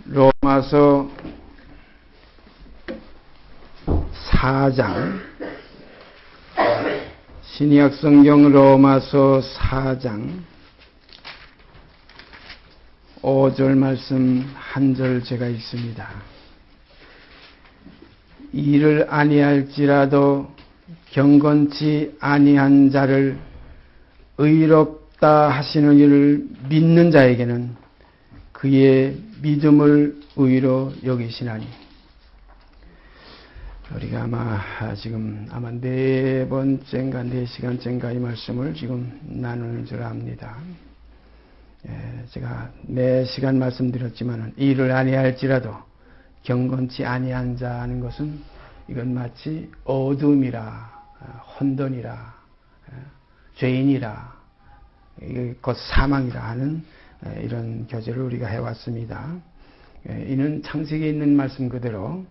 로마서 4장, 신약 성경 로마서 4장 5절 말씀 한 절 제가 읽습니다. 이를 아니할지라도 경건치 아니한 자를 의롭다 하시는 이를 믿는 자에게는 그의 믿음을 의로 여기시나니. 우리가 지금 아마 4번째인가 4시간째인가 이 말씀을 지금 나누는 줄 압니다. 제가 매 시간 말씀드렸지만 이를 아니할지라도 경건치 아니한 자는 것은 이건 마치 어둠이라 혼돈이라 죄인이라 곧 사망이라 하는 이런 교제를 우리가 해왔습니다. 이는 창세기에 있는 말씀 그대로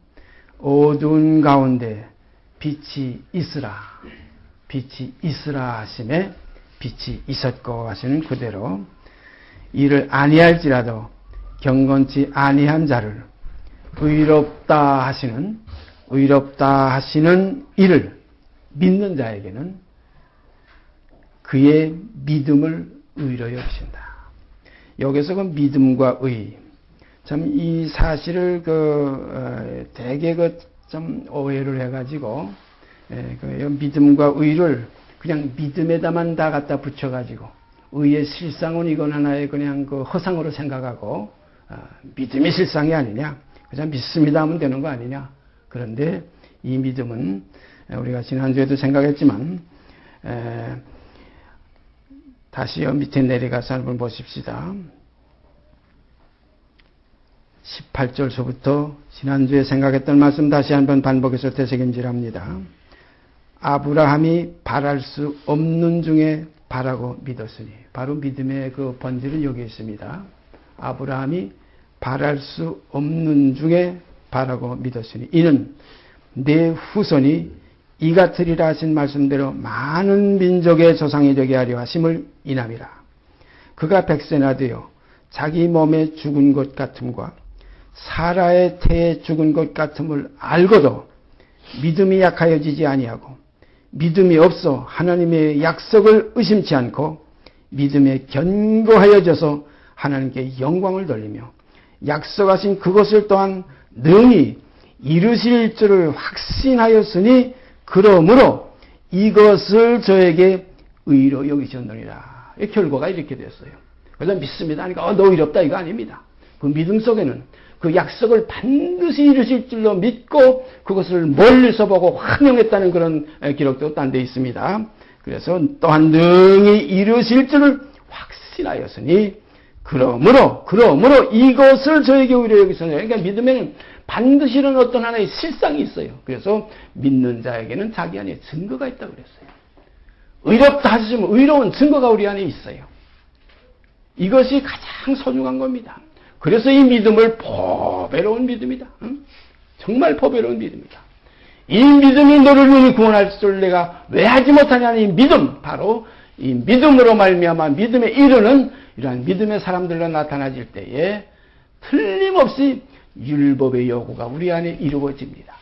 어두운 가운데 빛이 있으라, 빛이 있으라 하심에 빛이 있었고 하시는 그대로 이를 아니할지라도 경건치 아니한 자를 의롭다 하시는 이를 믿는 자에게는 그의 믿음을 의로 여기신다. 여기서 그 믿음과 의, 참 이 사실을 되게 좀 오해를 해가지고 믿음과 의를 그냥 믿음에다만 다 갖다 붙여가지고 의의 실상은 이건 하나의 그냥 허상으로 생각하고 믿음이 실상이 아니냐, 그냥 믿습니다 하면 되는 거 아니냐. 그런데 이 믿음은 우리가 지난주에도 생각했지만 다시 밑에 내려가서 한번 보십시다. 18절서부터 지난주에 생각했던 말씀 다시 한번 반복해서 되새김질합니다. 아브라함이 바랄 수 없는 중에 바라고 믿었으니, 바로 믿음의 그 본질은 여기 있습니다. 아브라함이 바랄 수 없는 중에 바라고 믿었으니 이는 내 후손이 이 같으리라 하신 말씀대로 많은 민족의 조상이 되게 하려 하심을 인함이라. 그가 백세나 되어 자기 몸에 죽은 것 같음과 사라의 태에 죽은 것 같음을 알고도 믿음이 약하여지지 아니하고 믿음이 없어 하나님의 약속을 의심치 않고 믿음에 견고하여져서 하나님께 영광을 돌리며 약속하신 그것을 또한 능히 이루실 줄을 확신하였으니 그러므로 이것을 저에게 의로 여기셨느니라. 결과가 이렇게 됐어요. 그래서 믿습니다 하니까 너 의롭다 이거 아닙니다. 그 믿음 속에는 그 약속을 반드시 이루실 줄로 믿고 그것을 멀리서 보고 환영했다는 그런 기록도 딴 데 있습니다. 그래서 또한 능히 이루실 줄을 확신하였으니 그러므로 이것을 저에게 의로 여기셨느니라. 그러니까 믿음에는 반드시 이런 어떤 하나의 실상이 있어요. 그래서 믿는 자에게는 자기 안에 증거가 있다고 그랬어요. 의롭다 하시면 의로운 증거가 우리 안에 있어요. 이것이 가장 소중한 겁니다. 그래서 이 믿음을 보배로운 믿음이다. 정말 보배로운 믿음이다. 이 믿음이 너를 능히 구원할 줄 내가 왜 하지 못하냐는 이 믿음, 바로 이 믿음으로 말미암아 믿음에 이르는 이러한 믿음의 사람들로 나타나질 때에 틀림없이 율법의 요구가 우리 안에 이루어집니다.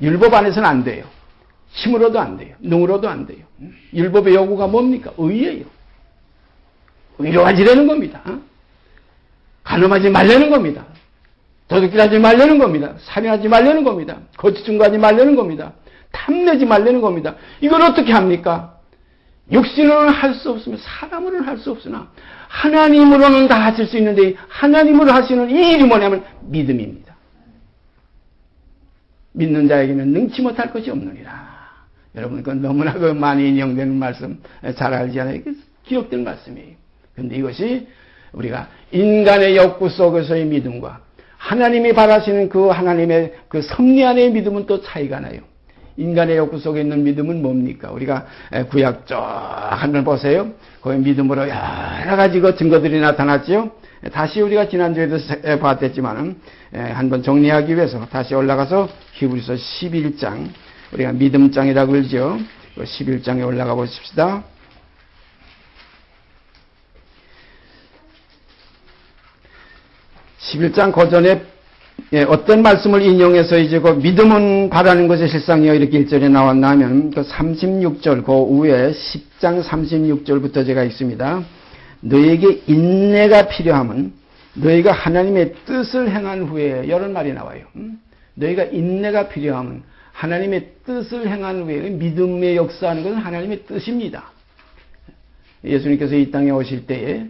율법 안에서는 안 돼요. 힘으로도 안 돼요. 능으로도 안 돼요. 율법의 요구가 뭡니까? 의예요. 의로워지려는 겁니다. 간음하지 말라는 겁니다. 도둑질하지 말라는 겁니다. 살인하지 말라는 겁니다. 거짓증거하지 말라는 겁니다. 탐내지 말라는 겁니다. 이걸 어떻게 합니까? 육신으로는 할 수 없으면 사람으로는 할 수 없으나 하나님으로는 다 하실 수 있는데 하나님으로 하시는 이 일이 뭐냐면 믿음입니다. 믿는 자에게는 능치 못할 것이 없느니라. 여러분 그건 너무나 많이 인용되는 말씀 잘 알지 않아요? 기록된 말씀이에요. 그런데 이것이 우리가 인간의 욕구 속에서의 믿음과 하나님이 바라시는 그 하나님의 그 섭리 안의 믿음은 또 차이가 나요. 인간의 욕구 속에 있는 믿음은 뭡니까? 우리가 구약 쭉 한번 보세요. 거기 믿음으로 여러 가지 그 증거들이 나타났지요. 다시 우리가 지난주에도 봤댔지만은 한번 정리하기 위해서 다시 올라가서 히브리서 11장, 우리가 믿음장이라고 그러죠. 11장에 올라가 보십시다. 11장 고전에 어떤 말씀을 인용해서 이제 그 믿음은 바라는 것의 실상이요 이렇게 1절에 나왔나 하면 그 36절 그 위에 10장 36절부터 제가 읽습니다. 너에게 인내가 필요함은 너희가 하나님의 뜻을 행한 후에 이런 말이 나와요. 너희가 인내가 필요함은 하나님의 뜻을 행한 후에 믿음의 역사하는 것은 하나님의 뜻입니다. 예수님께서 이 땅에 오실 때에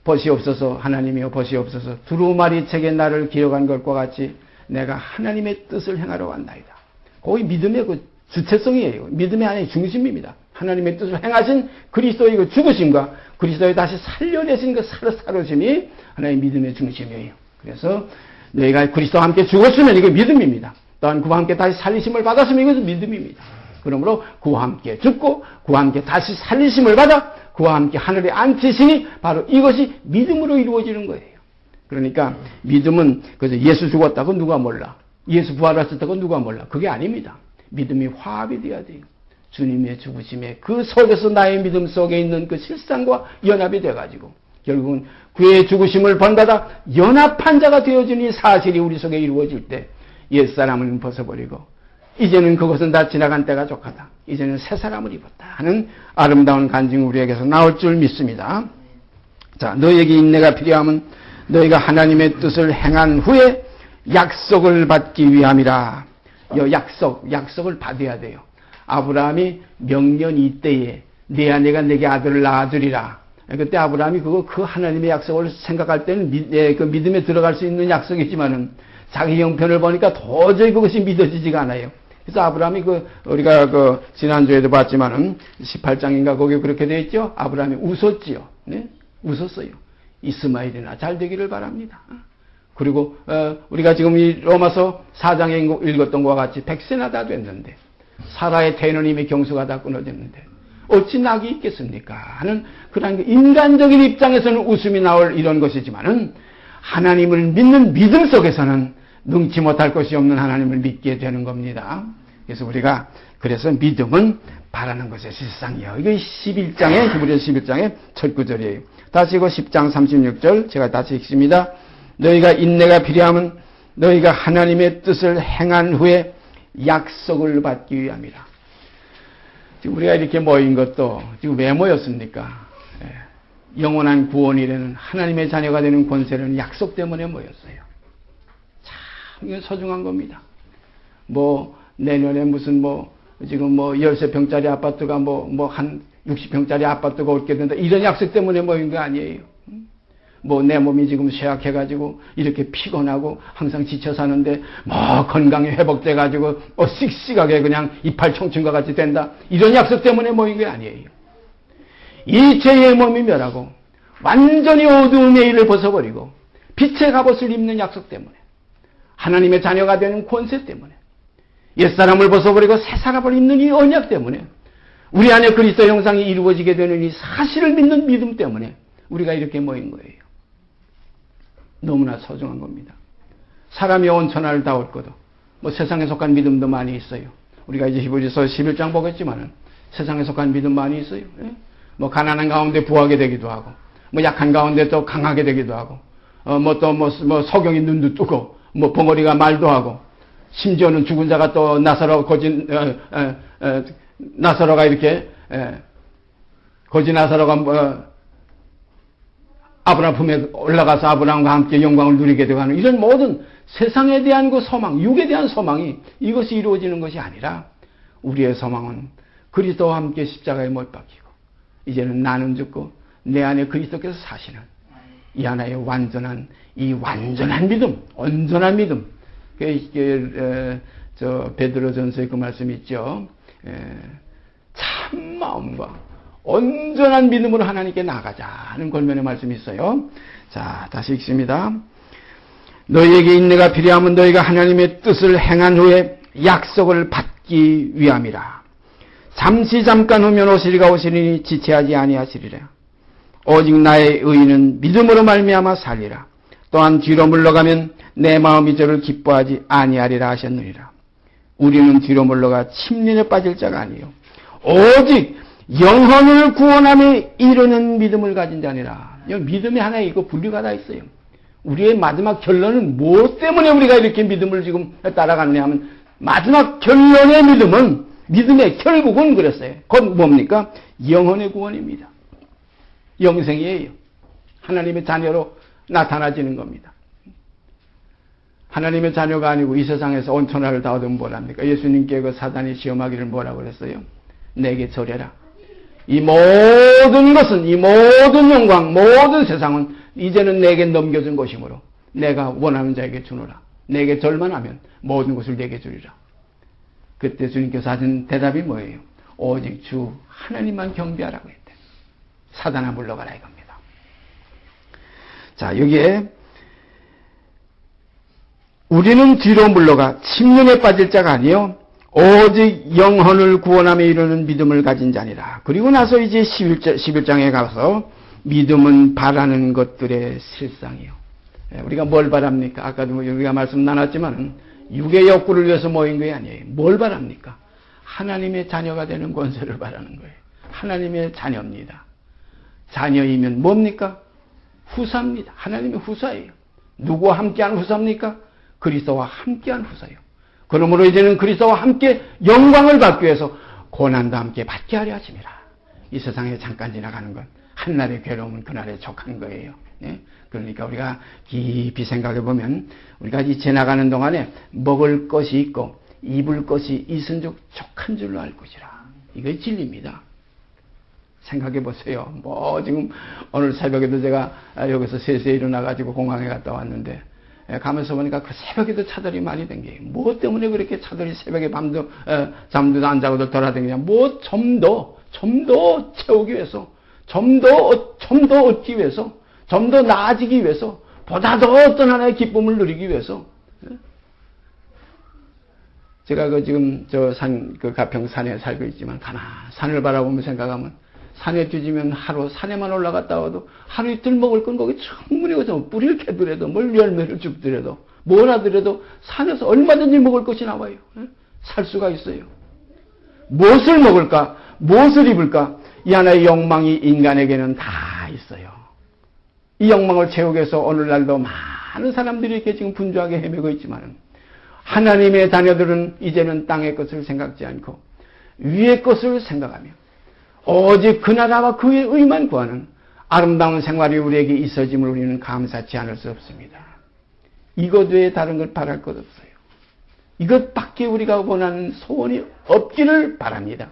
벗이 없어서 하나님이여 벗이 없어서 두루마리 책에 나를 기록한 것과 같이 내가 하나님의 뜻을 행하러 왔나이다. 거기 믿음의 그 주체성이에요. 믿음의 하나의 중심입니다. 하나님의 뜻을 행하신 그리스도의 그 죽으심과 그리스도의 다시 살려내신 그 살아심이 하나의 믿음의 중심이에요. 그래서 너희가 그리스도와 함께 죽었으면 이게 믿음입니다. 또한 그와 함께 다시 살리심을 받았으면 이것은 믿음입니다. 그러므로 그와 함께 죽고 그와 함께 다시 살리심을 받아 그와 함께 하늘에 앉히시니 바로 이것이 믿음으로 이루어지는 거예요. 그러니까 믿음은 그래서 예수 죽었다고 누가 몰라. 예수 부활하셨다고 누가 몰라. 그게 아닙니다. 믿음이 화합이 돼야 돼요. 주님의 죽으심에 그 속에서 나의 믿음 속에 있는 그 실상과 연합이 돼가지고 결국은 그의 죽으심을 본받아 연합한 자가 되어지니 사실이 우리 속에 이루어질 때 옛사람을 벗어버리고 이제는 그것은 다 지나간 때가 족하다. 이제는 새 사람을 입었다 하는 아름다운 간증이 우리에게서 나올 줄 믿습니다. 자, 너에게 인내가 필요하면 너희가 하나님의 뜻을 행한 후에 약속을 받기 위함이라. 약속을 받아야 돼요. 아브라함이 명년 이때에 네 아내가 내게 아들을 낳아주리라. 그때 아브라함이 그 하나님의 약속을 생각할 때는 그 믿음에 들어갈 수 있는 약속이지만은 자기 형편을 보니까 도저히 그것이 믿어지지가 않아요. 그래서 아브라함이 우리가 지난주에도 봤지만은 18장인가 거기에 그렇게 되어 있죠. 아브라함이 웃었지요. 네? 웃었어요. 이스마엘이나 잘 되기를 바랍니다. 그리고 우리가 지금 이 로마서 4장에 읽었던 것과 같이 100세나 다 됐는데 사라의 태는 이미 경수가 다 끊어졌는데 어찌 낙이 있겠습니까? 하는 그런 인간적인 입장에서는 웃음이 나올 이런 것이지만은 하나님을 믿는 믿음 속에서는 능치 못할 것이 없는 하나님을 믿게 되는 겁니다. 그래서 우리가 그래서 믿음은 바라는 것의 실상이요. 이게 11장에 히브리서 11장의 첫 구절이에요. 다시 이거 10장 36절 제가 다시 읽습니다. 너희가 인내가 필요하면 너희가 하나님의 뜻을 행한 후에 약속을 받기 위함이라. 지금 우리가 이렇게 모인 것도 지금 왜 모였습니까? 영원한 구원이라는 하나님의 자녀가 되는 권세는 약속 때문에 모였어요. 참 이건 소중한 겁니다. 내년에 무슨 지금 13평짜리 아파트가 한 60평짜리 아파트가 얻게 된다. 이런 약속 때문에 모인 거 아니에요. 내 몸이 지금 쇠약해가지고 이렇게 피곤하고 항상 지쳐 사는데 건강이 회복돼가지고 씩씩하게 그냥 이팔 청춘과 같이 된다. 이런 약속 때문에 모인 게 아니에요. 이 죄의 몸이 멸하고 완전히 어두움의 일을 벗어버리고 빛의 갑옷을 입는 약속 때문에 하나님의 자녀가 되는 권세 때문에 옛사람을 벗어버리고 새 사람을 입는 이 언약 때문에 우리 안에 그리스도 형상이 이루어지게 되는 이 사실을 믿는 믿음 때문에 우리가 이렇게 모인 거예요. 너무나 소중한 겁니다. 사람이 온천하를 다 얻고도 세상에 속한 믿음도 많이 있어요. 우리가 이제 히브리서 11장 보겠지만은 세상에 속한 믿음 많이 있어요. 가난한 가운데 부하게 되기도 하고 약한 가운데 또 강하게 되기도 하고 소경이 눈도 뜨고 벙어리가 말도 하고 심지어는 죽은 자가 또 나사로가 이렇게 거지 나사로가 아브라함 품에 올라가서 아브라함과 함께 영광을 누리게 되가는 이런 모든 세상에 대한 그 소망, 육에 대한 소망이 이것이 이루어지는 것이 아니라 우리의 소망은 그리스도와 함께 십자가에 못 박히고 이제는 나는 죽고 내 안에 그리스도께서 사시는 이 하나의 완전한 믿음, 온전한 믿음. 베드로전서에 그 말씀이 있죠. 참 마음과 온전한 믿음으로 하나님께 나가자 하는 권면의 말씀이 있어요. 자, 다시 읽습니다. 너희에게 인내가 필요하면 너희가 하나님의 뜻을 행한 후에 약속을 받기 위함이라. 잠깐 후면 오시리가 오시리니 지체하지 아니하시리라. 오직 나의 의인은 믿음으로 말미암아 살리라. 또한 뒤로 물러가면 내 마음이 저를 기뻐하지 아니하리라 하셨느니라. 우리는 뒤로 물러가 침륜에 빠질 자가 아니요 오직 영혼을 구원함에 이르는 믿음을 가진 자니라. 믿음이 하나의 분류가 다 있어요. 우리의 마지막 결론은 무엇 때문에 우리가 이렇게 믿음을 지금 따라갔냐 하면 마지막 결론의 믿음은 믿음의 결국은 그랬어요. 곧 뭡니까? 영혼의 구원입니다. 영생이에요. 하나님의 자녀로 나타나지는 겁니다. 하나님의 자녀가 아니고 이 세상에서 온 천하를 다 얻으면 뭐랍니까? 예수님께 그 사단이 시험하기를 뭐라고 그랬어요? 내게 절해라. 이 모든 것은, 이 모든 영광, 모든 세상은 이제는 내게 넘겨준 것이므로 내가 원하는 자에게 주노라. 내게 절만 하면 모든 것을 내게 주리라. 그때 주님께서 하신 대답이 뭐예요? 오직 주 하나님만 경배하라고 했대. 사단아 물러가라 이겁니다. 자, 여기에 우리는 뒤로 물러가 침륜에 빠질 자가 아니요 오직 영혼을 구원함에 이르는 믿음을 가진 자니라. 그리고 나서 이제 11장에 가서 믿음은 바라는 것들의 실상이요. 우리가 뭘 바랍니까? 아까도 우리가 말씀 나눴지만 육의 욕구를 위해서 모인 게 아니에요. 뭘 바랍니까? 하나님의 자녀가 되는 권세를 바라는 거예요. 하나님의 자녀입니다. 자녀이면 뭡니까? 후사입니다. 하나님의 후사예요. 누구와 함께한 후사입니까? 그리스도와 함께한 후사예요. 그러므로 이제는 그리스도와 함께 영광을 받기 위해서 고난도 함께 받게 하려 하심이라. 이 세상에 잠깐 지나가는 건 한날의 괴로움은 그날에 족한 거예요. 네? 그러니까 우리가 깊이 생각해 보면 우리가 이 지나가는 동안에 먹을 것이 있고 입을 것이 있은즉 족한 줄로 알 것이라. 이게 진리입니다. 생각해 보세요. 뭐 지금 오늘 새벽에도 제가 여기서 3시에 일어나가지고 공항에 갔다 왔는데 가면서 보니까 그 새벽에도 차들이 많이 댕겨요. 뭐 때문에 그렇게 차들이 새벽에 밤도 잠도 안 자고도 돌아다니냐. 뭐 좀 더 채우기 위해서, 좀 더 얻기 위해서, 좀 더 나아지기 위해서, 보다 더 어떤 하나의 기쁨을 누리기 위해서. 제가 지금 그 가평 산에 살고 있지만 가만 산을 바라보며 생각하면 산에 뒤지면 하루 산에만 올라갔다 와도 하루 이틀 먹을 건 거기 충분히 거죠. 뿌리를 캐더라도 뭘 열매를 줍더라도 뭘 하더라도 산에서 얼마든지 먹을 것이 나와요. 살 수가 있어요. 무엇을 먹을까? 무엇을 입을까? 이 하나의 욕망이 인간에게는 다 있어요. 이 욕망을 채우기 위해서 오늘날도 많은 사람들이 이렇게 지금 분주하게 헤매고 있지만 하나님의 자녀들은 이제는 땅의 것을 생각지 않고 위의 것을 생각하며 오직 그 나라와 그의 의만 구하는 아름다운 생활이 우리에게 있어짐을 우리는 감사치 않을 수 없습니다. 이것 외에 다른 걸 바랄 것 없어요. 이것밖에 우리가 원하는 소원이 없기를 바랍니다.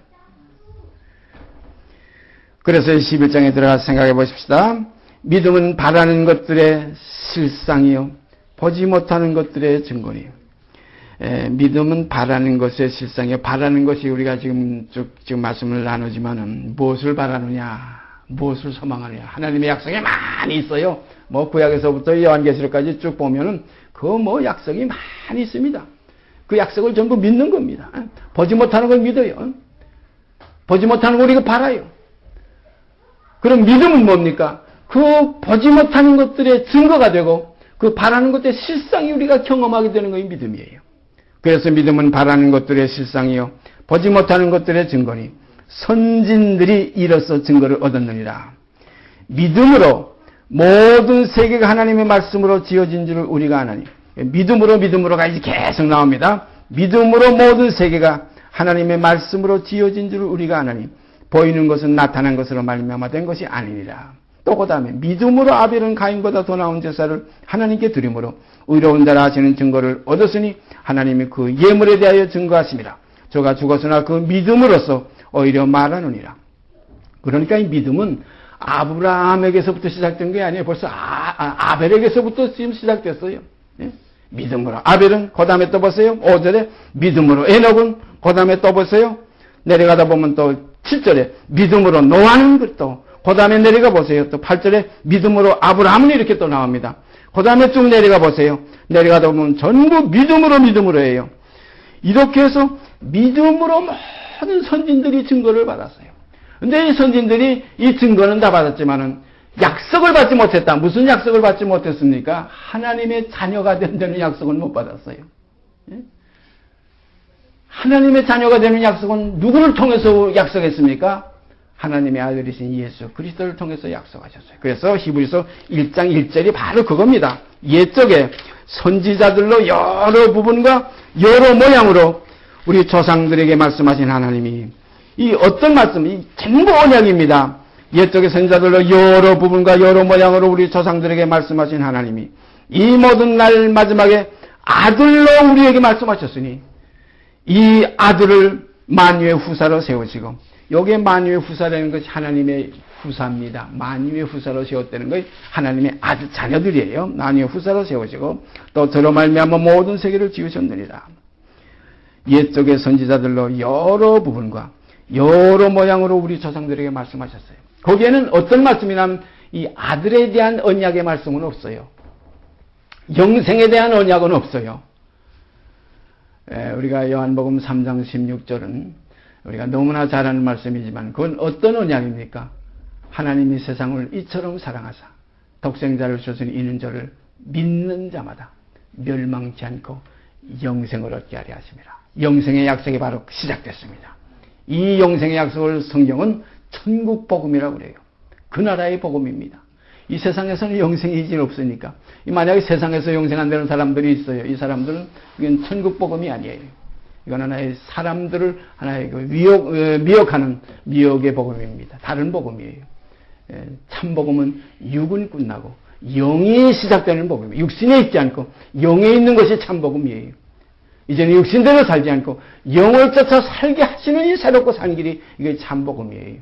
그래서 11장에 들어가서 생각해 보십시다. 믿음은 바라는 것들의 실상이요 보지 못하는 것들의 증거니요. 믿음은 바라는 것의 실상이요. 바라는 것이 우리가 지금 말씀을 나누지만은 무엇을 바라느냐, 무엇을 소망하느냐. 하나님의 약속이 많이 있어요. 뭐 구약에서부터 요한계시록까지 쭉 보면은 그 약속이 많이 있습니다. 그 약속을 전부 믿는 겁니다. 보지 못하는 걸 믿어요. 보지 못하는 걸 우리가 바라요. 그럼 믿음은 뭡니까? 그 보지 못하는 것들의 증거가 되고 그 바라는 것들의 실상이 우리가 경험하게 되는 것이 믿음이에요. 그래서 믿음은 바라는 것들의 실상이요 보지 못하는 것들의 증거니 선진들이 이로써 증거를 얻었느니라. 믿음으로 모든 세계가 하나님의 말씀으로 지어진 줄을 우리가 아나니. 믿음으로가 이제 계속 나옵니다. 믿음으로 모든 세계가 하나님의 말씀으로 지어진 줄을 우리가 아나니 보이는 것은 나타난 것으로 말미암아 된 것이 아니니라. 또 그다음에 믿음으로 아벨은 가인보다 더 나은 제사를 하나님께 드림으로 의로운 자라 하시는 증거를 얻었으니 하나님이 그 예물에 대하여 증거하심이라. 저가 죽었으나 그 믿음으로써 오히려 말하느니라. 그러니까 이 믿음은 아브라함에게서부터 시작된 게 아니에요. 벌써 아벨에게서부터 지금 시작됐어요. 네? 믿음으로 아벨은 그 다음에 또 보세요. 5절에 믿음으로 에녹은 그 다음에 또 보세요. 내려가다 보면 또 7절에 믿음으로 노아는 또 그 다음에 내려가 보세요. 또 8절에 믿음으로 아브라함은 이렇게 또 나옵니다. 그 다음에 쭉 내려가 보세요. 내려가다 보면 전부 믿음으로 해요. 이렇게 해서 믿음으로 모든 선진들이 증거를 받았어요. 근데 이 선진들이 이 증거는 다 받았지만은 약속을 받지 못했다. 무슨 약속을 받지 못했습니까? 하나님의 자녀가 된다는 약속을 못 받았어요. 하나님의 자녀가 되는 약속은 누구를 통해서 약속했습니까? 하나님의 아들이신 예수 그리스도를 통해서 약속하셨어요. 그래서 히브리서 1장 1절이 바로 그겁니다. 옛적에 선지자들로 여러 부분과 여러 모양으로 우리 조상들에게 말씀하신 하나님이 이 어떤 말씀, 이 전부 언약입니다. 옛적의 선지자들로 여러 부분과 여러 모양으로 우리 조상들에게 말씀하신 하나님이 이 모든 날 마지막에 아들로 우리에게 말씀하셨으니 이 아들을 만유의 후사로 세우시고, 여기에 만유의 후사라는 것이 하나님의 후사입니다. 만유의 후사로 세웠다는 것이 하나님의 아들 자녀들이에요. 만유의 후사로 세우시고 또 저로 말미암아 모든 세계를 지으셨느니라. 옛적의 선지자들로 여러 부분과 여러 모양으로 우리 조상들에게 말씀하셨어요. 거기에는 어떤 말씀이냐면 이 아들에 대한 언약의 말씀은 없어요. 영생에 대한 언약은 없어요. 우리가 요한복음 3장 16절은 우리가 너무나 잘 아는 말씀이지만 그건 어떤 언약입니까? 하나님이 세상을 이처럼 사랑하사 독생자를 주신 이는 저를 믿는 자마다 멸망치 않고 영생을 얻게 하려 하심이라. 영생의 약속이 바로 시작됐습니다. 이 영생의 약속을 성경은 천국 복음이라고 그래요. 그 나라의 복음입니다. 이 세상에서는 영생이 이제 없으니까. 만약에 세상에서 영생 안 되는 사람들이 있어요. 이 사람들은 이건 천국 복음이 아니에요. 이건 하나의 사람들을 하나의 미혹하는 미혹의 복음입니다. 다른 복음이에요. 참 복음은 육은 끝나고 영이 시작되는 복음이에요. 육신에 있지 않고 영에 있는 것이 참 복음이에요. 이제는 육신대로 살지 않고 영을 쫓아 살게 하시는 이 새롭고 산 길이 이게 참 복음이에요.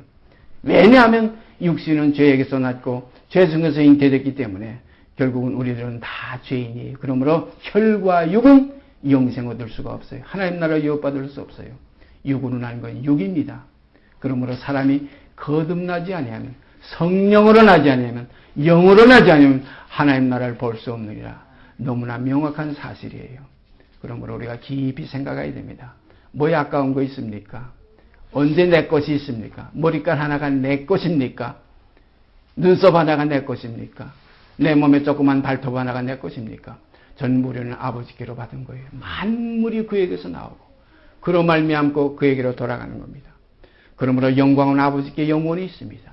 왜냐하면 육신은 죄에게서 났고 죄 중에서 잉태됐기 때문에 결국은 우리들은 다 죄인이에요. 그러므로 혈과 육은 영생 얻을 수가 없어요. 하나님 나라 유업받을 수 없어요. 육으로 난 건 육입니다. 그러므로 사람이 거듭나지 아니하면, 성령으로 나지 아니하면, 영으로 나지 아니하면 하나님 나라를 볼 수 없느니라. 너무나 명확한 사실이에요. 그러므로 우리가 깊이 생각해야 됩니다. 뭐에 아까운 거 있습니까? 언제 내 것이 있습니까? 머리깔 하나가 내 것입니까? 눈썹 하나가 내 것입니까? 내 몸에 조그만 발톱 하나가 내 것입니까? 전부 우리는 아버지께로 받은 거예요. 만물이 그에게서 나오고 그로 말미암고 그에게로 돌아가는 겁니다. 그러므로 영광은 아버지께 영원히 있습니다.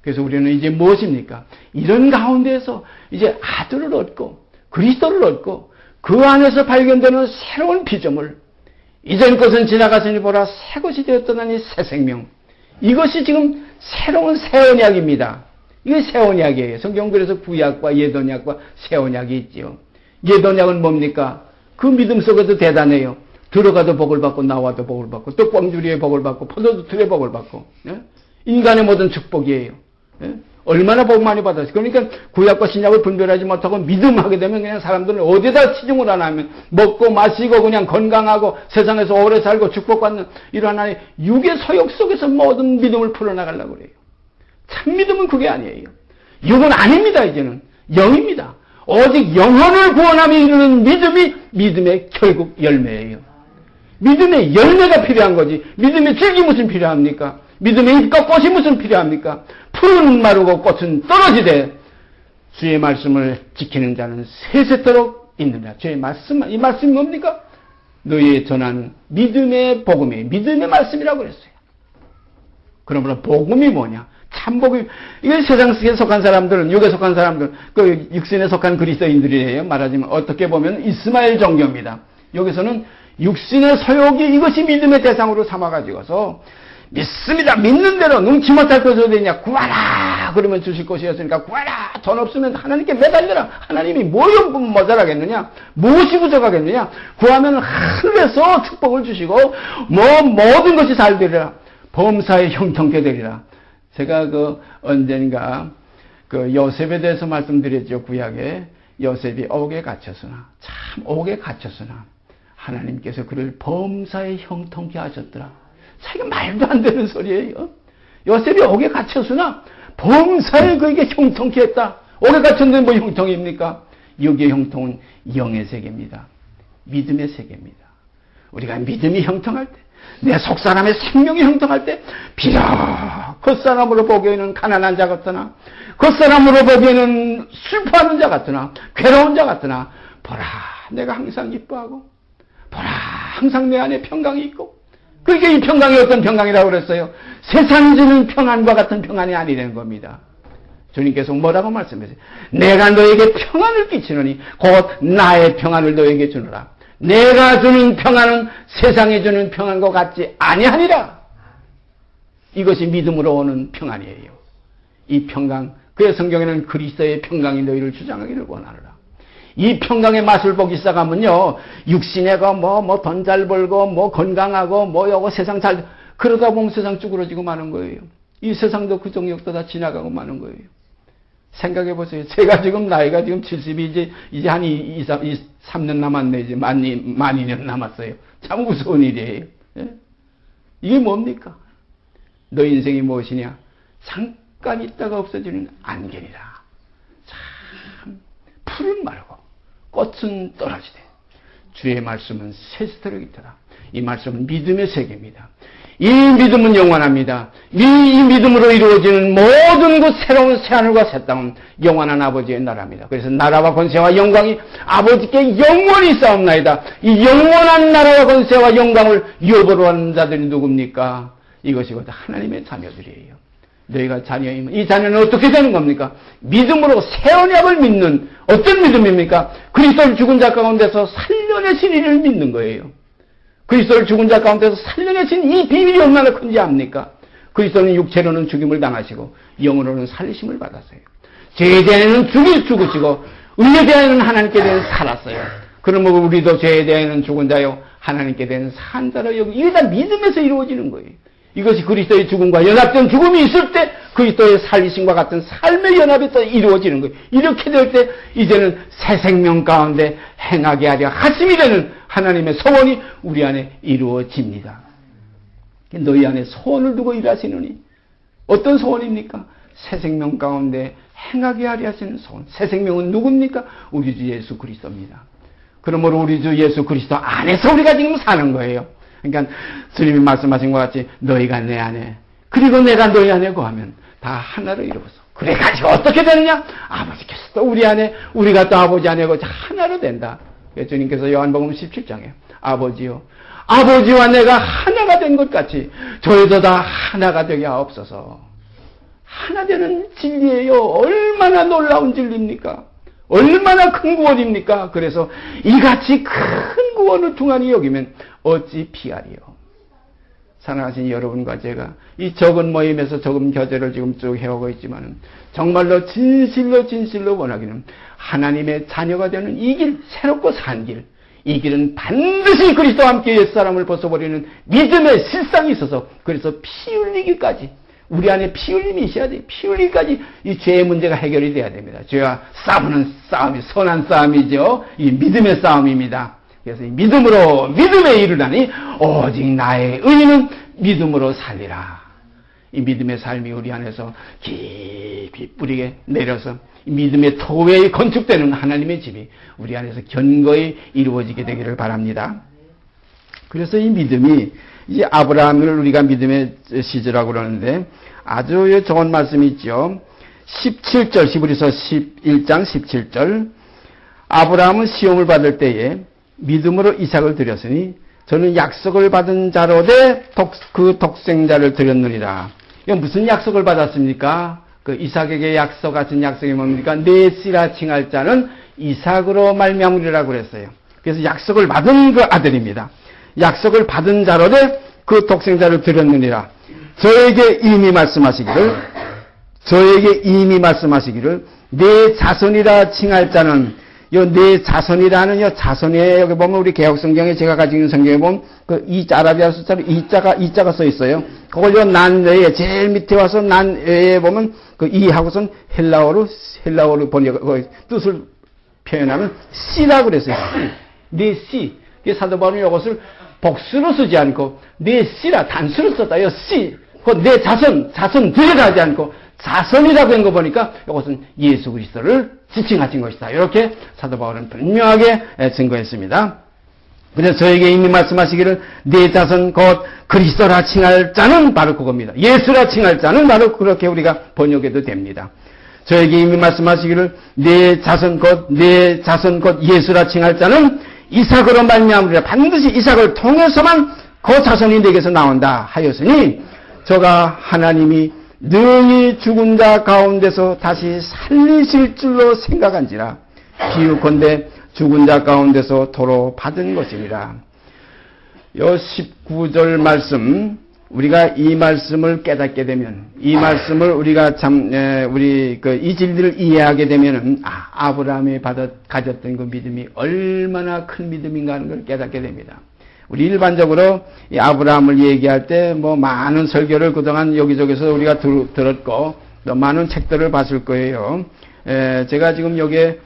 그래서 우리는 이제 무엇입니까? 이런 가운데에서 이제 아들을 얻고 그리스도를 얻고 그 안에서 발견되는 새로운 피조물, 이전 것은 지나갔으니 보라 새 것이 되었더니 새 생명. 이것이 지금 새로운 새 언약입니다. 이게 새 언약이에요. 성경 그래서 구약과 옛 언약과 새 언약이 있지요. 옛 언약은 뭡니까? 그 믿음 속에도 대단해요. 들어가도 복을 받고 나와도 복을 받고 떡광주리에 복을 받고 포도주 틀에 복을 받고, 예? 인간의 모든 축복이에요. 예? 얼마나 복 많이 받았어요. 그러니까 구약과 신약을 분별하지 못하고 믿음하게 되면 그냥 사람들은 어디다 치중을 안 하면 먹고 마시고 그냥 건강하고 세상에서 오래 살고 축복받는 이런 하나의 육의 소욕 속에서 모든 믿음을 풀어나가려고 그래요. 참 믿음은 그게 아니에요. 육은 아닙니다. 이제는 영입니다. 오직 영혼을 구원함에 이르는 믿음이 믿음의 결국 열매예요. 믿음의 열매가 필요한 거지. 믿음의 줄기 무슨 필요합니까? 믿음의 잎과 꽃이 무슨 필요합니까? 풀은 마르고 꽃은 떨어지되 주의 말씀을 지키는 자는 세세토록 있느니라. 주의 말씀, 이 말씀이 뭡니까? 너희의 전하는 믿음의 복음이에요. 믿음의 말씀이라고 그랬어요. 그러므로 복음이 뭐냐? 참 복음. 이게 세상에 속한 사람들은, 육에 속한 사람들은, 그 육신에 속한 그리스도인들이에요. 말하자면 어떻게 보면 이스마엘 종교입니다. 여기서는 육신의 소욕이 이것이 믿음의 대상으로 삼아가지고서 믿습니다. 믿는 대로 능치 못할 것이 어디냐? 구하라! 그러면 주실 것이었으니까 구하라! 돈 없으면 하나님께 매달려라! 하나님이 뭐에 모자라겠느냐? 무엇이 부족하겠느냐? 구하면 하늘에서 축복을 주시고 모든 것이 잘 되리라. 범사에 형통케 되리라. 제가 언젠가 요셉에 대해서 말씀드렸죠. 구약에 요셉이 옥에 갇혔으나, 참 옥에 갇혔으나 하나님께서 그를 범사에 형통케 하셨더라. 이게 말도 안 되는 소리예요. 요셉이 옥에 갇혔으나 범사에 그에게 형통케 했다. 옥에 갇혔는데 뭐 형통입니까? 여기의 형통은 영의 세계입니다. 믿음의 세계입니다. 우리가 믿음이 형통할 때, 내 속사람의 생명이 형통할 때, 비록 겉사람으로 보기에는 가난한 자 같으나, 겉사람으로 보기에는 슬퍼하는 자 같으나, 괴로운 자 같으나, 보라, 내가 항상 기뻐하고, 보라, 항상 내 안에 평강이 있고, 그게 이 평강이 어떤 평강이라고 그랬어요? 세상이 주는 평안과 같은 평안이 아니라는 겁니다. 주님께서 뭐라고 말씀하세요? 내가 너에게 평안을 끼치노니 곧 나의 평안을 너에게 주노라. 내가 주는 평안은 세상에 주는 평안과 같지 아니하니라. 이것이 믿음으로 오는 평안이에요. 이 평강, 그의 성경에는 그리스도의 평강이 너희를 주장하기를 원하노라. 이 평강의 맛을 보기 시작하면요, 육신에가 돈 잘 벌고, 건강하고, 요거 세상 잘, 그러다 보면 세상 쭈그러지고 마는 거예요. 이 세상도 그 정력도 다 지나가고 마는 거예요. 생각해 보세요. 제가 지금 나이가 지금 70이 이제 한 3년 남았네. 이제 만 2년 남았어요. 참 무서운 일이에요. 예? 이게 뭡니까? 너 인생이 무엇이냐? 잠깐 있다가 없어지는 안개니라. 참, 풀은 마르고, 꽃은 떨어지되, 주의 말씀은 새스터르기더라. 이 말씀은 믿음의 세계입니다. 이 믿음은 영원합니다. 이 믿음으로 이루어지는 모든 그 새로운 새하늘과 새 땅은 영원한 아버지의 나라입니다. 그래서 나라와 권세와 영광이 아버지께 영원히 싸움나이다. 이 영원한 나라와 권세와 영광을 유업으로 하는 자들이 누굽니까? 이것이 곧 하나님의 자녀들이에요. 너희가 자녀이면 이 자녀는 어떻게 되는 겁니까? 믿음으로 새 언약을 믿는 어떤 믿음입니까? 그리스도를 죽은 자 가운데서 살려내신 이를 믿는 거예요. 그리스도를 죽은 자 가운데서 살려내신 이 비밀이 얼마나 큰지 압니까? 그리스도는 육체로는 죽임을 당하시고 영으로는 살리심을 받았어요. 죄에 대해서는 죽으시고 의에 대해서는 하나님께 대해 살았어요. 그러면 우리도 죄에 대해서는 죽은 자요 하나님께 대해서는 산 자로 여기 이게 다 믿음에서 이루어지는 거예요. 이것이 그리스도의 죽음과 연합된 죽음이 있을 때 그리스도의 살리심과 같은 삶의 연합이 또 이루어지는 거예요. 이렇게 될 때 이제는 새 생명 가운데 행하게 하려 하심이 되는 하나님의 소원이 우리 안에 이루어집니다. 너희 안에 소원을 두고 일하시느니 어떤 소원입니까? 새 생명 가운데 행하게 하려 하시는 소원. 새 생명은 누굽니까? 우리 주 예수 그리스도입니다. 그러므로 우리 주 예수 그리스도 안에서 우리가 지금 사는 거예요. 그러니까 주님이 말씀하신 것 같이 너희가 내 안에 그리고 내가 너희 안에 거하면 다 하나로 이루어서 그래가지고 어떻게 되느냐? 아버지께서 또 우리 안에 우리가 또 아버지 안에 거쳐 하나로 된다. 주님께서 요한복음 17장에 아버지요 아버지와 내가 하나가 된 것 같이 저희도 다 하나가 되게 하옵소서. 하나 되는 진리예요. 얼마나 놀라운 진리입니까? 얼마나 큰 구원입니까? 그래서 이같이 큰 구원을 둥하니 여기면 어찌 피하리요. 사랑하신 여러분과 제가 이 적은 모임에서 적은 교제를 지금 쭉 해오고 있지만 정말로 진실로 원하기는 하나님의 자녀가 되는 이 길, 새롭고 산 길, 이 길은 반드시 그리스도와 함께 옛사람을 벗어버리는 믿음의 실상이 있어서 그래서 피 흘리기까지 우리 안에 피 흘림이 있어야 돼요. 피 흘리기까지 이 죄의 문제가 해결이 돼야 됩니다. 죄와 싸우는 싸움이 선한 싸움이죠. 이 믿음의 싸움입니다. 그래서 이 믿음에 이르다니 오직 나의 의는 믿음으로 살리라. 이 믿음의 삶이 우리 안에서 깊이 뿌리게 내려서 이 믿음의 토대에 건축되는 하나님의 집이 우리 안에서 견고히 이루어지게 되기를 바랍니다. 그래서 이 믿음이 이제 아브라함을 우리가 믿음의 시조라고 그러는데 아주 좋은 말씀이 있죠. 17절 히브리서 11장 17절 아브라함은 시험을 받을 때에 믿음으로 이삭을 드렸으니 저는 약속을 받은 자로되 그 독생자를 드렸느니라. 이건 무슨 약속을 받았습니까? 그 이삭에게 약속하신 약속이 뭡니까? 내 씨라 칭할 자는 이삭으로 말미암으리라고 그랬어요. 그래서 약속을 받은 그 아들입니다. 약속을 받은 자로되 그 독생자를 드렸느니라. 저에게 이미 말씀하시기를 내 자손이라 칭할 자는 내 자손이라는 자손에 여기 보면 우리 개혁성경에 제가 가지고 있는 성경에 보면 그 아라비아 숫자로 이자가 써 있어요. 그걸 난 외에 제일 밑에 와서 난 외에 보면 그 이하고선 헬라어로 번역 뜻을 표현하면 씨라고 그랬어요. 내 씨. 사도 바울은 이것을 복수로 쓰지 않고 내 씨라 단수로 썼다. 씨. 내 자손 들여가지 않고 자손이라고 한 거 보니까 이것은 예수 그리스도를 지칭하신 것이다. 이렇게 사도 바울은 분명하게 증거했습니다. 그래서 저에게 이미 말씀하시기를 내 자손 곧 그리스도라 칭할 자는 바로 그겁니다. 예수라 칭할 자는 바로 그렇게 우리가 번역해도 됩니다. 저에게 이미 말씀하시기를 내 자손 곧 예수라 칭할 자는 이삭으로 말미암으리라. 반드시 이삭을 통해서만 그 자손이 내게서 나온다 하였으니 저가 하나님이 능히 죽은 자 가운데서 다시 살리실 줄로 생각한지라. 비유컨대 죽은 자 가운데서 도로 받은 것이니라. 요 19절 말씀, 우리가 이 말씀을 깨닫게 되면, 이 말씀을 우리가 이 진리를 이해하게 되면은, 아브라함이 가졌던 그 믿음이 얼마나 큰 믿음인가 하는 걸 깨닫게 됩니다. 우리 일반적으로 이 아브라함을 얘기할 때 뭐 많은 설교를 그동안 여기저기서 우리가 들었고, 또 많은 책들을 봤을 거예요. 제가 지금 여기에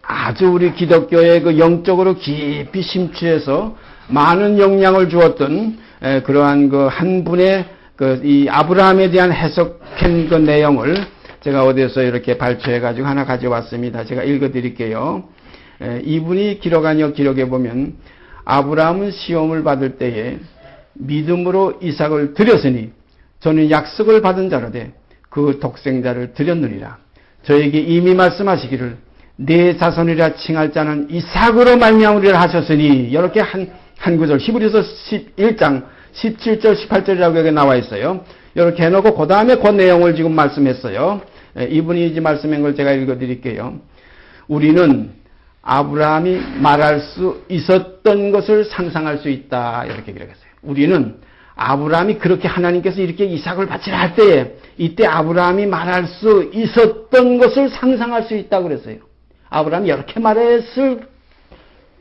아주 우리 기독교의 그 영적으로 깊이 심취해서 많은 영향을 주었던 그러한 그 한 분의 이 아브라함에 대한 해석한 그 내용을 제가 어디서 이렇게 발췌해가지고 하나 가져왔습니다. 제가 읽어드릴게요. 이분이 기록한 기록에 보면 아브라함은 시험을 받을 때에 믿음으로 이삭을 드렸으니 저는 약속을 받은 자로되 그 독생자를 드렸느니라. 저에게 이미 말씀하시기를 내 자손이라 칭할 자는 이삭으로 말미암으리라 하셨으니, 이렇게 한 구절, 히브리서 11장 17절 18절이라고 여기 나와 있어요. 이렇게 해놓고 그 다음에 그 내용을 지금 말씀했어요. 이분이 이제 말씀한 걸 제가 읽어드릴게요. 우리는 아브라함이 말할 수 있었던 것을 상상할 수 있다, 이렇게 기록했어요. 우리는 아브라함이 그렇게 하나님께서 이렇게 이삭을 바치라 할 때에 이때 아브라함이 말할 수 있었던 것을 상상할 수 있다고 그랬어요. 아브라함이 이렇게 말했을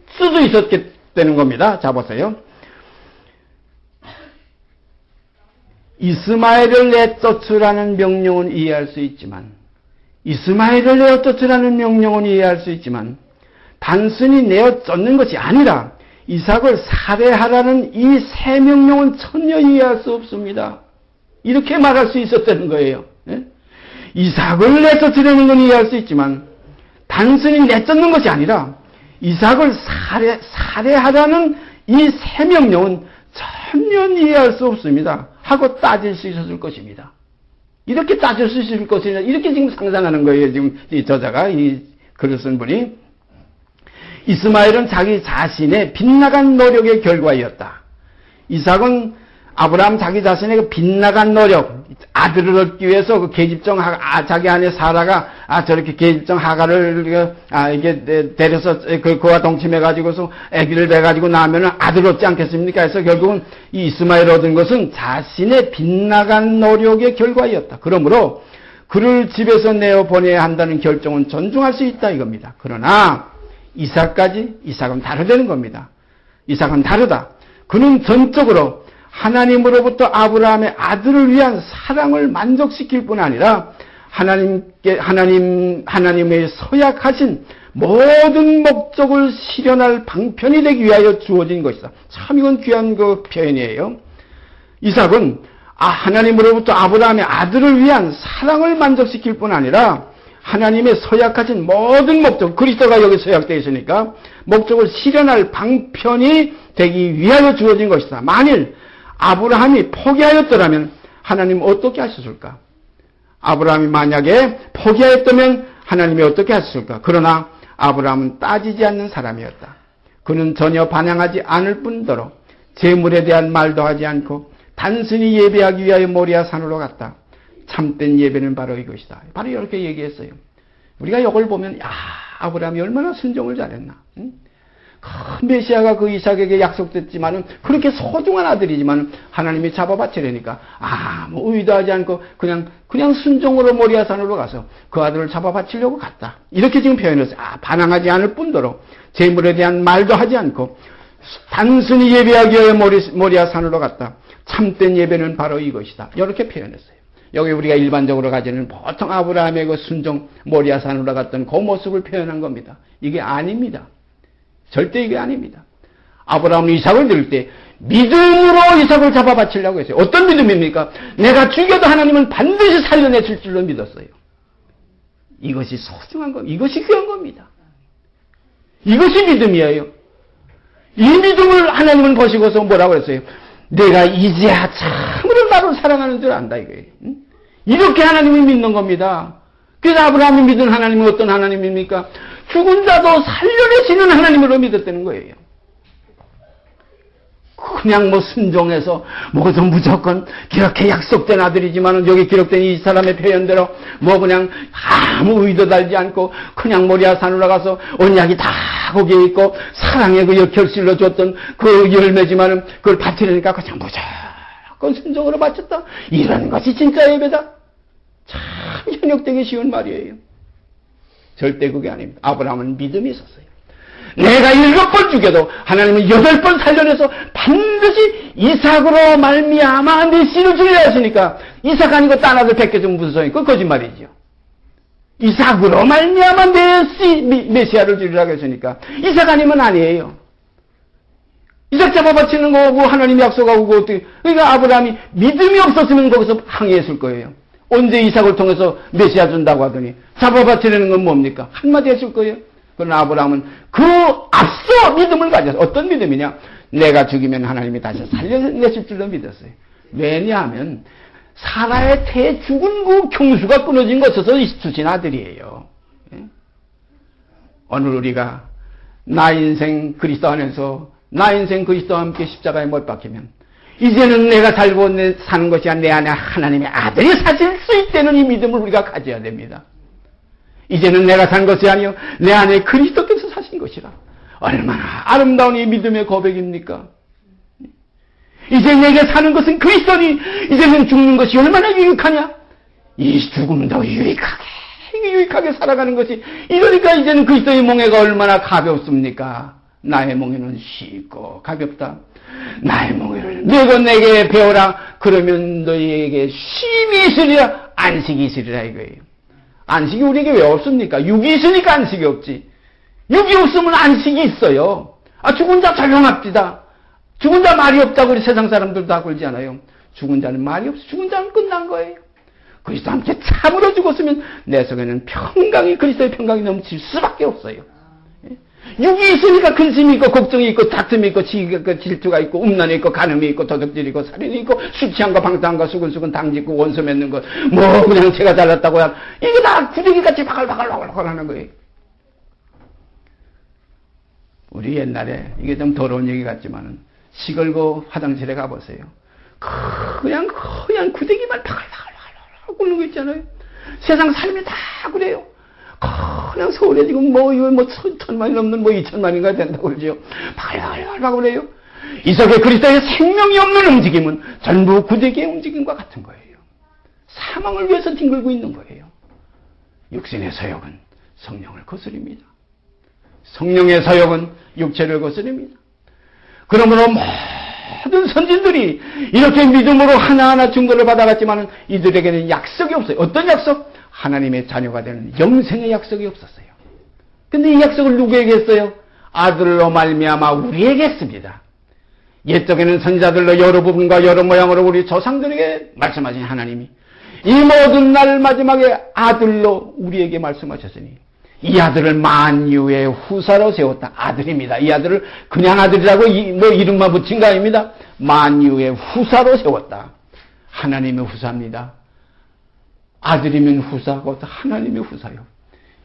수도 있었겠다는 겁니다. 자, 보세요. 이스마엘을 내쫓으라는 명령은 이해할 수 있지만, 이스마엘을 내쫓으라는 명령은 이해할 수 있지만, 단순히 내어 쫓는 것이 아니라 이삭을 살해하라는 이 세 명령은 전혀 이해할 수 없습니다. 이렇게 말할 수 있었다는 거예요. 이삭을 내쫓으려는 건 이해할 수 있지만 단순히 내쫓는 것이 아니라 이삭을 살해하라는 이 세 명령은 전혀 이해할 수 없습니다. 하고 따질 수 있었을 것입니다. 이렇게 따질 수 있을 것이냐, 이렇게 지금 상상하는 거예요. 지금 이 저자가, 이 글을 쓴 분이. 이스마엘은 자기 자신의 빗나간 노력의 결과였다. 이삭은 아브라함 자기 자신의 그 빗나간 노력, 아들을 얻기 위해서 그 계집종 자기 아내 사라가 저렇게 계집종 하가를 이게 데려서 그와 동침해 가지고서 아기를 내 가지고 나면은 아들 얻지 않겠습니까? 해서 결국은 이 이스마엘 얻은 것은 자신의 빗나간 노력의 결과였다. 그러므로 그를 집에서 내어 보내야 한다는 결정은 존중할 수 있다 이겁니다. 그러나 이삭은 다르다는 겁니다. 이삭은 다르다. 그는 전적으로 하나님으로부터 아브라함의 아들을 위한 사랑을 만족시킬 뿐 아니라 하나님의 서약하신 모든 목적을 실현할 방편이 되기 위하여 주어진 것이다. 참 이건 귀한 그 표현이에요. 이삭은 하나님으로부터 아브라함의 아들을 위한 사랑을 만족시킬 뿐 아니라 하나님의 서약하신 모든 목적, 그리스도가 여기 서약되어 있으니까 목적을 실현할 방편이 되기 위하여 주어진 것이다. 만일 아브라함이 포기하였더라면 하나님 어떻게 하셨을까? 아브라함이 만약에 포기하였다면 하나님이 어떻게 하셨을까? 그러나 아브라함은 따지지 않는 사람이었다. 그는 전혀 반항하지 않을 뿐더러 재물에 대한 말도 하지 않고 단순히 예배하기 위하여 모리아 산으로 갔다. 참된 예배는 바로 이것이다. 바로 이렇게 얘기했어요. 우리가 이걸 보면 아브라함이 얼마나 순종을 잘했나. 응? 큰 메시아가 그 이삭에게 약속됐지만은 그렇게 소중한 아들이지만 하나님이 잡아바치려니까 뭐 의도하지 않고 그냥 순종으로 모리아산으로 가서 그 아들을 잡아바치려고 갔다. 이렇게 지금 표현했어요. 반항하지 않을 뿐더러 재물에 대한 말도 하지 않고 단순히 예배하기 위해 모리아산으로 갔다. 참된 예배는 바로 이것이다. 이렇게 표현했어요. 여기 우리가 일반적으로 가지는 보통 아브라함의 그 순종 모리아산으로 갔던 그 모습을 표현한 겁니다. 이게 아닙니다. 절대 이게 아닙니다. 아브라함은 이삭을 드릴 때 믿음으로 이삭을 잡아 바치려고 했어요. 어떤 믿음입니까? 내가 죽여도 하나님은 반드시 살려내실 줄로 믿었어요. 이것이 소중한 겁니다. 이것이 귀한 겁니다. 이것이 믿음이에요. 이 믿음을 하나님은 보시고서 뭐라고 했어요? 내가 이제야 참으로 나를 사랑하는 줄 안다 이거예요. 이렇게 하나님을 믿는 겁니다. 그래서 아브라함이 믿은 하나님은 어떤 하나님입니까? 죽은 자도 살려내시는 하나님으로 믿었다는 거예요. 그냥 뭐 순종해서 뭐도 무조건 그렇게 약속된 아들이지만은 여기 기록된 이 사람의 표현대로 뭐 그냥 아무 의도 달지 않고 그냥 모리아산 올라가서 언약이 다 거기에 있고 사랑의 그 결실로 줬던 그 열매지만은 그걸 바치려니까 그냥 무조건 순종으로 바쳤다. 이런 것이 진짜 예배다. 참 현역되기 쉬운 말이에요. 절대 그게 아닙니다. 아브라함은 믿음이 있었어요. 내가 7번 죽여도 하나님은 8번 살려내서 반드시 이삭으로 말미암아 내 씨를 주리라 하시니까 이삭 아니고 딴 아들 베껴주면 무슨 소용이? 그건 거짓말이죠. 이삭으로 말미암아 내 씨 메시아를 주리라고 했으니까 이삭 아니면 아니에요. 이삭 잡아바치는 거고 하나님이 약속하고 어떻게? 그러니까 아브라함이 믿음이 없었으면 거기서 항의했을 거예요. 언제 이삭을 통해서 메시아 준다고 하더니 잡아바치려는 건 뭡니까? 한마디 했을 거예요. 그러나 아브라함은 그 앞서 믿음을 가졌어요. 어떤 믿음이냐? 내가 죽이면 하나님이 다시 살려내실 줄로 믿었어요. 왜냐하면 사라의 태 죽은 그 경수가 끊어진 것에서 주신 아들이에요. 오늘 우리가 나 인생 그리스도 안에서 나 인생 그리스도와 함께 십자가에 못 박히면 이제는 내가 살고 사는 것이 아니라 내 안에 하나님의 아들이 사실 수 있다는 이 믿음을 우리가 가져야 됩니다. 이제는 내가 산 것이 아니요 내 안에 그리스도께서 사신 것이라. 얼마나 아름다운 이 믿음의 고백입니까? 이제 내게 사는 것은 그리스도니 이제는 죽는 것이 얼마나 유익하냐? 이 죽음도 유익하게 살아가는 것이 이러니까 이제는 그리스도의 몽해가 얼마나 가볍습니까? 나의 몽해는 쉽고 가볍다. 나의 몽해를 너가 내게 배워라. 그러면 너희에게 쉼이 있으리라. 안식이 있으리라 이거예요. 안식이 우리에게 왜 없습니까? 육이 있으니까 안식이 없지. 육이 없으면 안식이 있어요. 죽은 자 조용합시다. 죽은 자 말이 없다고 우리 세상 사람들 다 그러지 않아요. 죽은 자는 말이 없어. 죽은 자는 끝난 거예요. 그리스도 함께 참으로 죽었으면 내 속에는 그리스도의 평강이 넘칠 수밖에 없어요. 육이 있으니까 근심이 있고 걱정이 있고 다툼이 있고 지기가 있고 질투가 있고 음란이 있고 간음이 있고 도둑질이 있고 살인이 있고 술 취한 거 방탕한 거 수근수근 당짓고 원수 맺는 거 뭐 그냥 제가 잘났다고 한 이게 다 구데기같이 바글바글 하는 거예요. 우리 옛날에 이게 좀 더러운 얘기 같지만은 시골고 화장실에 가보세요. 그냥 구데기만 바글바글 끓는 거 있잖아요. 세상 삶이 다 그래요. 그냥 서울에 지금 뭐 1,000만이 넘는 2,000만인가 된다고 그러죠. 바글바글 그래요. 이 속에 그리스도의 생명이 없는 움직임은 전부 구데기의 움직임과 같은 거예요. 사망을 위해서 뒹굴고 있는 거예요. 육신의 서욕은 성령을 거스립니다. 성령의 서욕은 육체를 거스립니다. 그러므로 모든 선진들이 이렇게 믿음으로 하나하나 증거를 받아갔지만 이들에게는 약속이 없어요. 어떤 약속? 하나님의 자녀가 되는 영생의 약속이 없었어요. 근데 이 약속을 누구에게 했어요? 아들로 말미암아 우리에게 했습니다. 옛적에는 선지자들로 여러 부분과 여러 모양으로 우리 조상들에게 말씀하신 하나님이 이 모든 날 마지막에 아들로 우리에게 말씀하셨으니 이 아들을 만유의 후사로 세웠다. 아들입니다. 이 아들을 그냥 아들이라고 이름만 붙인 거 아닙니다. 만유의 후사로 세웠다. 하나님의 후사입니다. 아들이면 후사고 하나님의 후사요.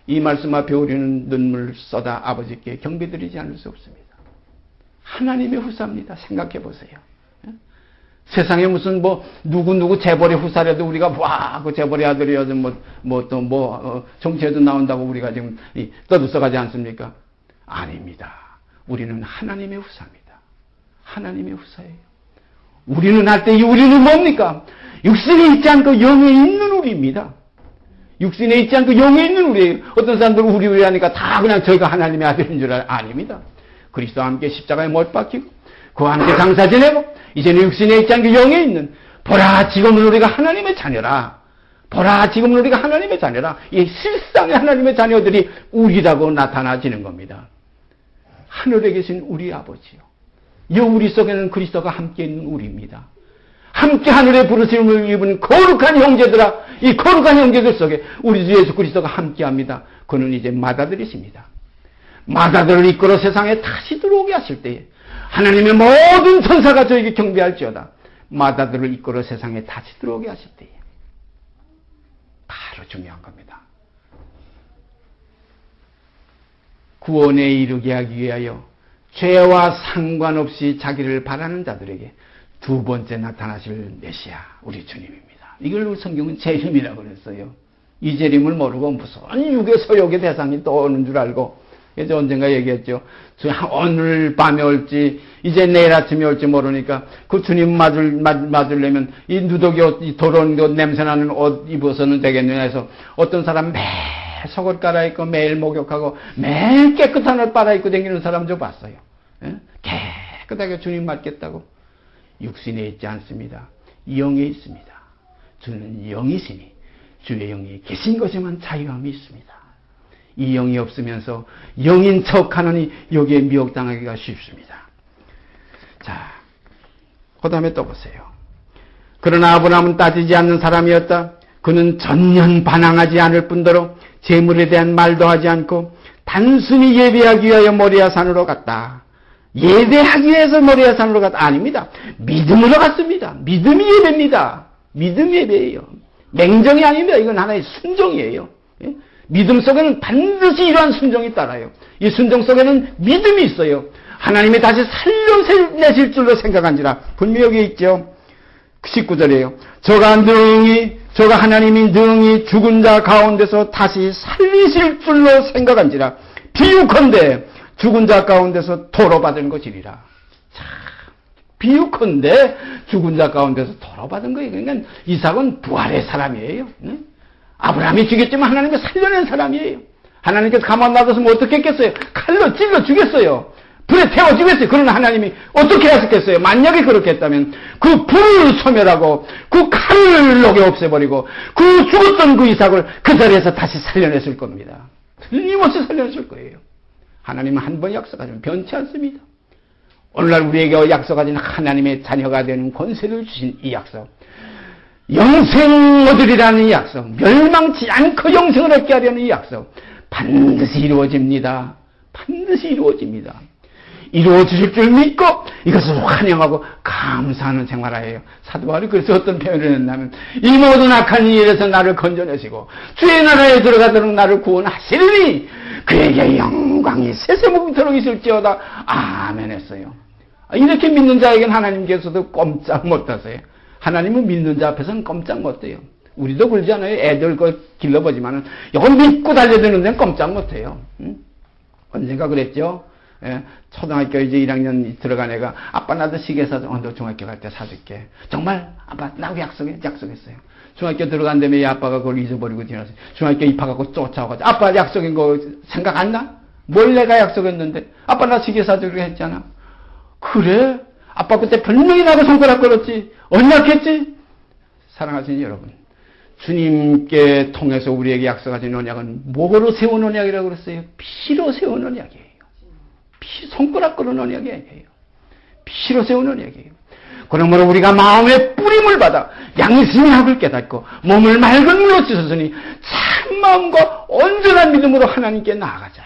이 말씀 앞에 우리는 눈물 쏟아 아버지께 경배드리지 않을 수 없습니다. 하나님의 후사입니다. 생각해 보세요. 세상에 무슨 누구 재벌의 후사라도 우리가 그 재벌의 아들이어도 정치에도 나온다고 우리가 지금 떠들썩하지 않습니까? 아닙니다. 우리는 하나님의 후사입니다. 하나님의 후사예요. 우리는 할 때 우리는 뭡니까? 육신에 있지 않고 영에 있는 우리입니다. 육신에 있지 않고 영에 있는 우리예요. 어떤 사람들은 우리 하니까 다 그냥 저희가 하나님의 아들인 줄 아닙니다. 그리스도와 함께 십자가에 못 박히고 그와 함께 장사 지내고 이제는 육신에 있지 않고 영에 있는 보라 지금은 우리가 하나님의 자녀라. 보라 지금은 우리가 하나님의 자녀라. 이 실상의 하나님의 자녀들이 우리라고 나타나지는 겁니다. 하늘에 계신 우리 아버지요. 이 우리 속에는 그리스도가 함께 있는 우리입니다. 함께 하늘의 부르심을 입은 거룩한 형제들아, 이 거룩한 형제들 속에 우리 주 예수 그리스도가 함께합니다. 그는 이제 맏아들이십니다. 맏아들을 이끌어 세상에 다시 들어오게 하실 때에 하나님의 모든 천사가 저에게 경배할지어다. 맏아들을 이끌어 세상에 다시 들어오게 하실 때에 바로 중요한 겁니다. 구원에 이르게 하기 위하여 죄와 상관없이 자기를 바라는 자들에게 두 번째 나타나실 메시아 우리 주님입니다. 이걸 성경은 재림이라고 그랬어요. 이 재림을 모르고 무슨 육의 서욕의 대상이 또 오는 줄 알고, 그래서 언젠가 얘기했죠. 오늘 밤에 올지 이제 내일 아침에 올지 모르니까 그 주님 맞으려면 이 누더기 옷, 이 더러운 것 냄새나는 옷 입어서는 되겠느냐 해서 어떤 사람 매일 속옷 갈아입고 매일 목욕하고 매일 깨끗한 옷 빨아입고 다니는 사람 좀 봤어요. 예? 깨끗하게 주님 맞겠다고. 육신에 있지 않습니다. 영에 있습니다. 주는 영이시니 주의 영이 계신 것에만 자유함이 있습니다. 이 영이 없으면서 영인 척하느니 여기에 미혹당하기가 쉽습니다. 자, 그 다음에 또 보세요. 그러나 아브라함은 따지지 않는 사람이었다. 그는 전혀 반항하지 않을 뿐더러 재물에 대한 말도 하지 않고 단순히 예배하기 위하여 모리아 산으로 갔다. 예배하기 위해서 모리아 산으로 갔다. 아닙니다. 믿음으로 갔습니다. 믿음이 예배입니다. 믿음이 예배예요. 맹정이 아닙니다. 이건 하나의 순종이에요. 예? 믿음 속에는 반드시 이러한 순종이 따라요. 이 순종 속에는 믿음이 있어요. 하나님이 다시 살려내실 줄로 생각한지라. 분명히 여기 있죠. 19절이에요. 저가 하나님이 능히 죽은 자 가운데서 다시 살리실 줄로 생각한지라. 비유컨대 죽은 자 가운데서 도로 받은 것이리라. 자, 비유컨대 죽은 자 가운데서 도로 받은 거예요. 그러니까 이삭은 부활의 사람이에요. 네? 아브라함이 죽였지만 하나님이 살려낸 사람이에요. 하나님께서 가만 놔뒀으면 어떻게 했겠어요? 칼로 찔러 죽였어요. 불에 태워 죽였어요. 그러나 하나님이 어떻게 하셨겠어요? 만약에 그렇게 했다면 그 불을 소멸하고 그 칼을 녹여 없애버리고 그 죽었던 그 이삭을 그 자리에서 다시 살려냈을 겁니다. 틀림없이 살려냈을 거예요. 하나님은 한 번 약속하시면 변치 않습니다. 오늘날 우리에게 약속하신 하나님의 자녀가 되는 권세를 주신 이 약속, 영생 얻으리라는 이 약속, 멸망치 않고 영생을 얻게 하려는 이 약속, 반드시 이루어집니다. 반드시 이루어집니다. 이루어지실 줄 믿고 이것을 환영하고 감사하는 생활하여요. 사도 바울이 그래서 어떤 표현을 했냐면, 이 모든 악한 일에서 나를 건져내시고 주의 나라에 들어가도록 나를 구원하시리니 그에게 영광이 세세무궁토록 있을지어다. 아멘 했어요. 이렇게 믿는 자에게는 하나님께서도 꼼짝 못하세요. 하나님은 믿는 자 앞에서는 꼼짝 못해요. 우리도 그러잖아요. 애들 길러보지만은 이걸 믿고 달려드는 데는 꼼짝 못해요. 언젠가 그랬죠. 예, 초등학교 이제 1학년 들어간 애가 아빠 나도 시계 사줘. 너 중학교 갈 때 사줄게. 정말 아빠 나하고 약속했어요. 중학교 들어간 다음에 아빠가 그걸 잊어버리고 지나서 중학교 입학하고 쫓아와가지고 아빠 약속인 거 생각 안 나? 뭘 내가 약속했는데 아빠 나 시계 사주기로 했잖아. 그래? 아빠 그때 분명히 나하고 손가락 걸었지. 언약했지? 사랑하시는 여러분, 주님께 통해서 우리에게 약속하신 언약은 뭐로 세운 언약이라고 그랬어요? 피로 세운 언약이에요. 손가락 걸은 언약이 아니에요. 피로 세운 언약이에요. 그러므로 우리가 마음의 뿌림을 받아 양심의 학을 깨닫고 몸을 맑은 물로 씻었으니 참 마음과 온전한 믿음으로 하나님께 나아가자.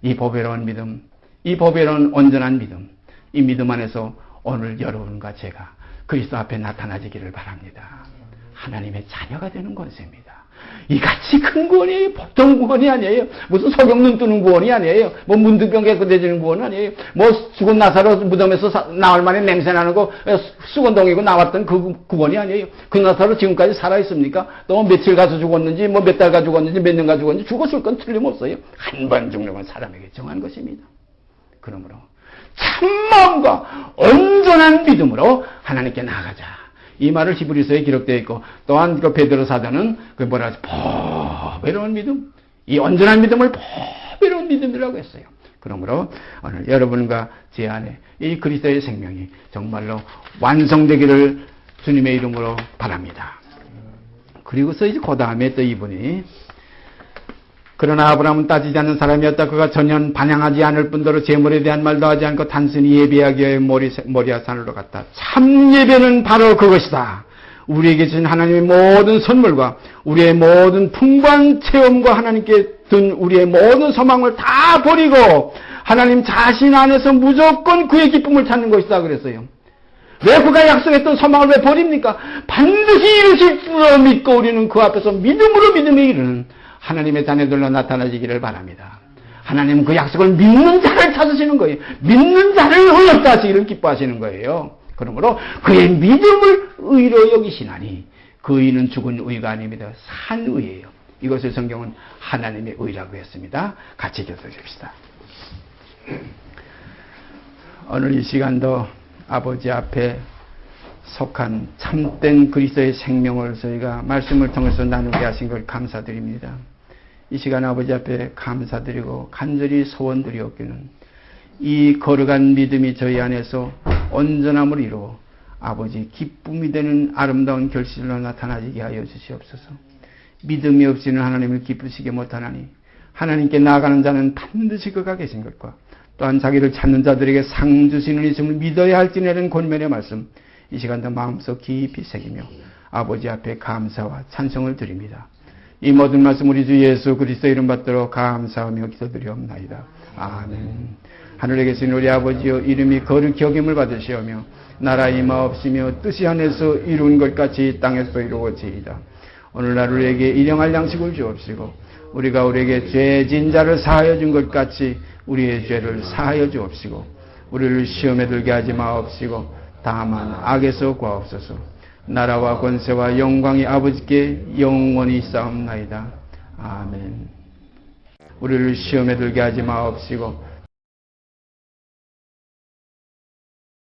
이 보배로운 믿음, 이 보배로운 온전한 믿음, 이 믿음 안에서 오늘 여러분과 제가 그리스도 앞에 나타나지기를 바랍니다. 하나님의 자녀가 되는 권세입니다. 이같이 큰 구원이에요. 보통 구원이 아니에요. 무슨 소경 눈 뜨는 구원이 아니에요. 뭐 문득병 깨끗해지는 구원은 아니에요. 뭐 죽은 나사로 무덤에서 나올 만에 냄새 나는 거 수건동이고 나왔던 그 구원이 아니에요. 그 나사로 지금까지 살아있습니까? 또 며칠 가서 죽었는지 뭐 몇 달 가 죽었는지 몇 년 가 죽었는지 죽었을 건 틀림없어요. 한 번 죽는 건 사람에게 정한 것입니다. 그러므로 참마음과 온전한 믿음으로 하나님께 나아가자. 이 말을 히브리서에 기록되어 있고, 또한 그 베드로 사도는 그 뭐라 하지? 보배로운 믿음, 이 온전한 믿음을 보배로운 믿음이라고 했어요. 그러므로 오늘 여러분과 제 안에 이 그리스도의 생명이 정말로 완성되기를 주님의 이름으로 바랍니다. 그리고서 이제 그 다음에 또 이분이, 그러나 아브라함은 따지지 않는 사람이었다. 그가 전혀 반향하지 않을 뿐더러 재물에 대한 말도 하지 않고 단순히 예배하기 위해 모리아 산으로 갔다. 참 예배는 바로 그것이다. 우리에게 주신 하나님의 모든 선물과 우리의 모든 풍부한 체험과 하나님께 둔 우리의 모든 소망을 다 버리고 하나님 자신 안에서 무조건 그의 기쁨을 찾는 것이다 그랬어요. 왜 그가 약속했던 소망을 왜 버립니까? 반드시 이루실 줄로 믿고 우리는 그 앞에서 믿음으로 믿음에 이르는 하나님의 자녀들로 나타나지기를 바랍니다. 하나님은 그 약속을 믿는 자를 찾으시는 거예요. 믿는 자를 의롭다 하시기를 기뻐하시는 거예요. 그러므로 그의 믿음을 의로 여기시나니 그 의는 죽은 의가 아닙니다. 산 의예요. 이것을 성경은 하나님의 의라고 했습니다. 같이 기도드립시다. 오늘 이 시간도 아버지 앞에 속한 참된 그리스도의 생명을 저희가 말씀을 통해서 나누게 하신 걸 감사드립니다. 이 시간 아버지 앞에 감사드리고 간절히 소원드리옵기는 이 거룩한 믿음이 저희 안에서 온전함을 이루어 아버지 기쁨이 되는 아름다운 결실로 나타나게 하여 주시옵소서. 믿음이 없이는 하나님을 기쁘시게 못하나니 하나님께 나아가는 자는 반드시 그가 계신 것과 또한 자기를 찾는 자들에게 상 주시는 이심을 믿어야 할지라는 권면의 말씀 이 시간도 마음속 깊이 새기며 아버지 앞에 감사와 찬송을 드립니다. 이 모든 말씀 우리 주 예수 그리스도 이름 받도록 감사하며 기도드리옵나이다. 아멘. 하늘에 계신 우리 아버지여 이름이 거룩히 여김을 받으시오며 나라 임하옵시며 뜻이 하늘에서 이룬 것 같이 땅에서 이루어지이다. 오늘날 우리에게 일용할 양식을 주옵시고 우리가 우리에게 죄진 자를 사하여 준 것 같이 우리의 죄를 사하여 주옵시고 우리를 시험에 들게 하지 마옵시고 다만 악에서 구하옵소서. 나라와 권세와 영광이 아버지께 영원히 있사옵나이다. 아멘. 우리를 시험에 들게 하지 마옵시고